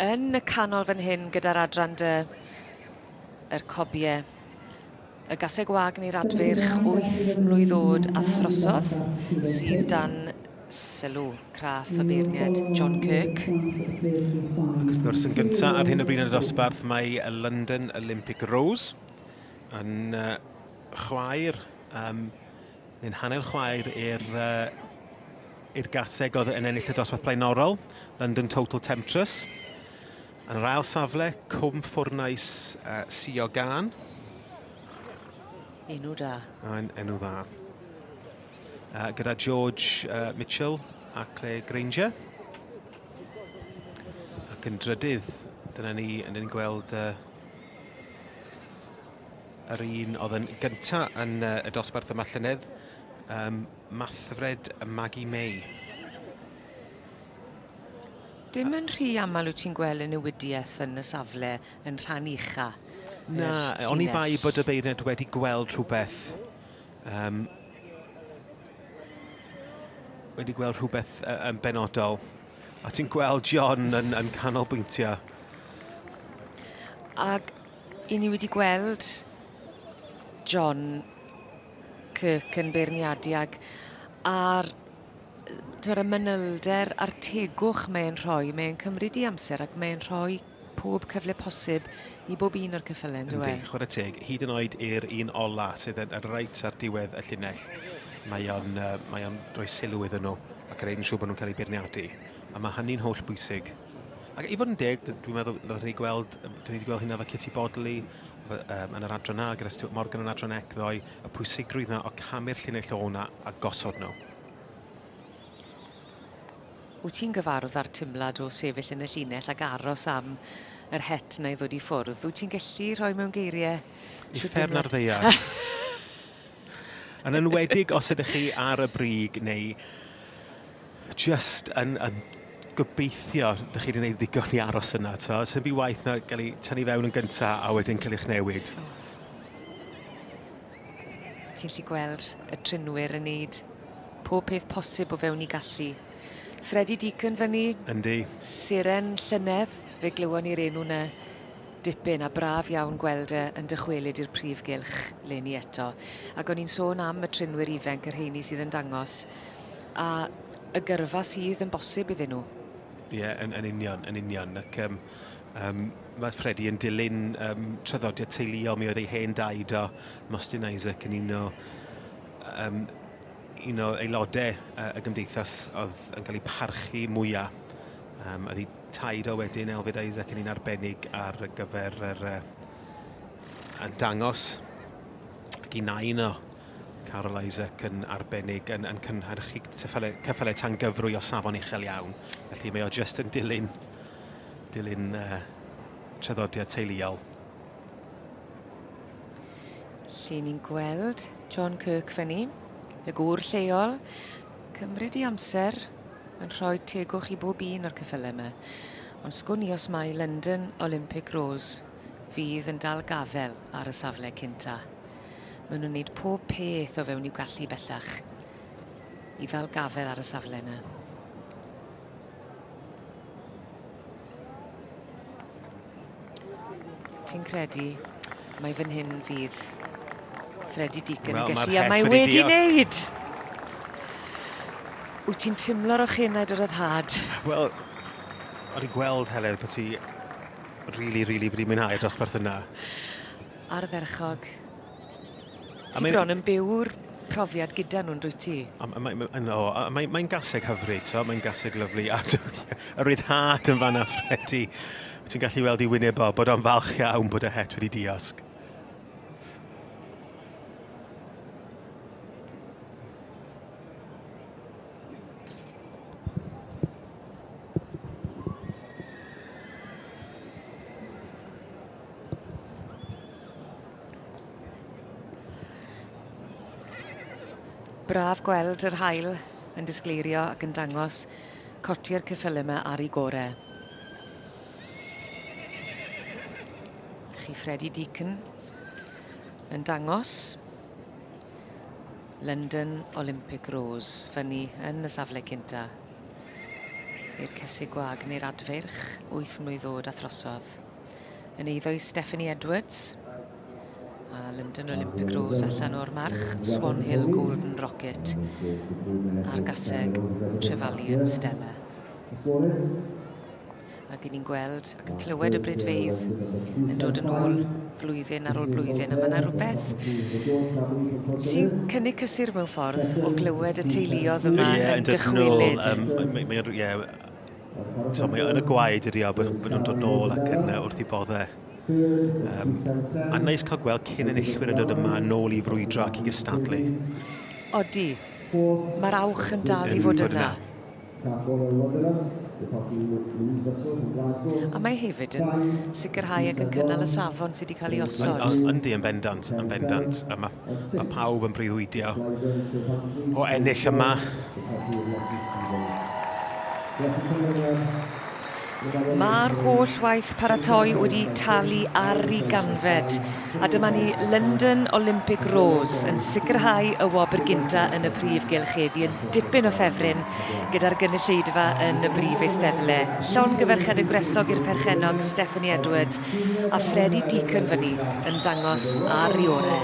Yn y canol fan hyn gyda'r adran yr cobiau. Y Caseg Wag neu'r adfyrch 8 mlwydd oed a throsodd sydd dan sylw craff y beirniad John Kirk. Ac wrth gwrs yn gyntaf ar hyn o bryd yn y dosbarth mae y London Olympic Rose yn chwaer, neu'n hanner chwaer i'r Gaseg oedd yn ennill y dosbarth blaenorol, London Total Temptress. Yn yr ail safle, cwm ffwrnais Sioe. Enw da. Enw dda. Gyda George Mitchell a Claire Granger. Ac yn drydydd, dyna ni'n gweld yr un oedd yn gyntaf yn y dosbarth yma llynedd, mathfred Maggie May. Dim yn rhy aml wyt ti'n gweld y newidiaeth yn y safle yn rhan ucha. Na, oni bai bod y beirniad wedi gweld rhywbeth yn benodol. A ti'n gweld John yn canolbwyntio. Ac i ni wedi gweld John Kirk yn beirniadiad a'r y manylder a'r tegwch mae'n rhoi, mae'n cymryd i amser ac mae'n rhoi pob cyfle posib i bob un o'r cyffylen, dwi Yndi, chwarae teg, hyd yn oed i'r un ola sydd yn reit ar diwedd y llinell. Mae o'n rhoi sylw iddyn nhw ac yn siŵr bod nhw'n cael eu beirniadu. A mae hynny'n holl bwysig. Ac i fod yn deg, dwi'n meddwl, dyn ni wedi gweld hynna fe Kitty Bodley yn yr adran A, gyda Stuart Morgan yn adran ecddoi, y pwysigrwydd yna o camu'r llinell o'na a gosod nhw. Wyt ti'n gyfarwydd ar tymlad o sefyll yn y llinell ac aros am yr het na i ddod i ffwrdd? Wyt ti'n gallu rhoi mewn geiriau? Uffern ar ddeiar. Yn enwedig os ydych chi ar y brig neu just yn gobeithio ydych chi wedi gwneud ddigon i aros yna. Sy'n bu waith na gael ei tynnu fewn yn gyntaf a wedyn cael eich newid. Ti'n gallu gweld y trinwyr yn neud pob peth posib o fewn i gallu. Freddie Deacon fyny. Yndi. Siren llynedd, fe glywon ni'r enw na dipyn a braf iawn gweld yn dychwelyd i'r prif gylch leni eto. Ac o'n i'n sôn am y trinwyr ifenc yr heini sydd yn dangos a y gyrfa sydd yn bosib iddyn nhw. Ie, yn union. Ac mae Freddie yn dilyn traddodiad teuluol mi oedd ei hen daid o Mostyn Isaac yn un o aelodau y gymdeithas oedd yn cael ei parchu mwyaf. Oedd ei taid o wedyn Elfyd Isaac yn un arbennig ar gyfer y dangos. Ac i nain o Carol Isaac yn arbennig yn cynhyrchu cyffylau tangyfrwy o safon uchel iawn. Felly mae o just yn dilyn traddodiad teuluol. Lle ni'n gweld John Kirk fyny. Y gŵr lleol, cymryd i amser yn rhoi tegwch i bob un o'r cyffylau yma. Ond sgwn i os mae London Olympic Rose fydd yn dal gafel ar y safle cynta. Maen nhw'n gwneud pob peth o fewn i'w gallu bellach i ddal gafel ar y safle yna. Ti'n credu mai fan hyn fydd Freddie Deacon yn gallu, a mae wedi wneud. Wyt ti'n tymlo'r ochennaid o'r ryddhad? Wel, o'n i'n gweld Heledd bod ti really wedi mwynhau'r dosbarth yna. Ar ferchog. Ti bron yn byw'r profiad gyda nhw'n dwyt ti? Mae'n gaseg hyfryd, mae'n gaseg lyflu. Y ryddhad yn fanna Freddie. Ti'n gallu weld i wyneb o bod o'n falch iawn bod y het wedi diosg. Braf gweld yr haul yn disgleirio ac yn dangos coti'r cyffylau yma ar ei gorau. Chi Freddie Deacon yn dangos London Olympic Rose fyny yn y safle cynta. i'r Caseg Wag neu'r adfyrch, 8 mlwydd oed a throsodd. Yn eiddo i Stephanie Edwards, a London Olympic Rose allan o'r march, Swan Hill Golden Rocket, a'r Caseg Trevaliant Stella. Ac ni'n gweld ac yn clywed y brydfeidd yn dod yn ôl flwyddyn ar ôl blwyddyn, a mae yna rhywbeth sy'n cynnig cysur mewn ffordd o glywed y teuluodd yma yn dychwelyd. Mae yn y gwaed ydi a bod nhw'n dod nôl ac yn wrth I boddau. A neis cael gweld cyn enillwyr yn dod yma nôl I frwydro ac I gystadlu. Odi, mae'r awch yn dal I fod yna. A mae hefyd yn sicrhau ac yn cynnal y safon sydd wedi cael ei osod. Yndi, yn bendant. A mae pawb yn breuddwydio o ennill yma. Mae'r holl waith paratoi wedi talu ar ei ganfed, a dyma ni London Olympic Rose yn sicrhau y wobr gynta yn y prif gylcheddi yn dipyn o ffefryn gyda'r gynulleidfa yn y brif eisteddle. Llongyferched y gresog i'r perchenog Stephanie Edwards a Freddie Deacon fyny yn dangos ar ei orau.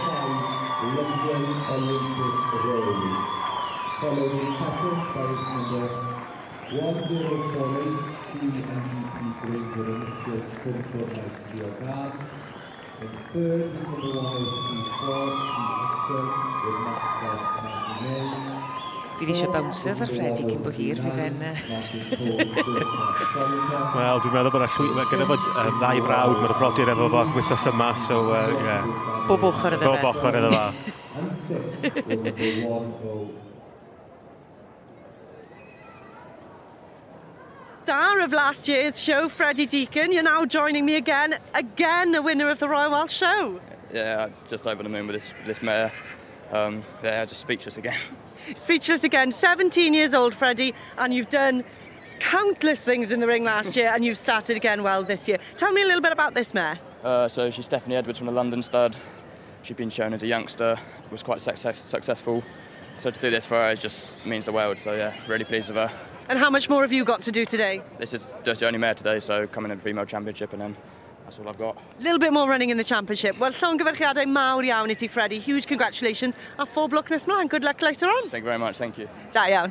Bydd eisiau bouncers ar Freddie cyn bo hir, fydd e'n... Wel, dwi'n meddwl bod yna gyda fod ddau frawd mae'r brodyr efo fo wythnos yma, so yeah. Bob ochr iddo fe. Bob ochr iddo fa. Star of last year's show, Freddie Deacon. You're now joining me again a winner of the Royal Welsh Show. Yeah, just over the moon with this mare. Just speechless again. Speechless again. 17 years old, Freddie, and you've done countless things in the ring last year, and you've started again well this year. Tell me a little bit about this mare. So she's Stephanie Edwards from the London stud. She's been shown as a youngster, was quite successful. So to do this for her just means the world. So yeah, really pleased with her. And how much more have you got to do today? This is just the only mare today, so coming in the female championship, and then that's all I've got. A little bit more running in the championship. Well, llongyfarchiadau mawr iawn I ti, Freddie. Huge congratulations. A phob lwc nes mlaen. Good luck later on. Thank you very much, thank you. Da iawn.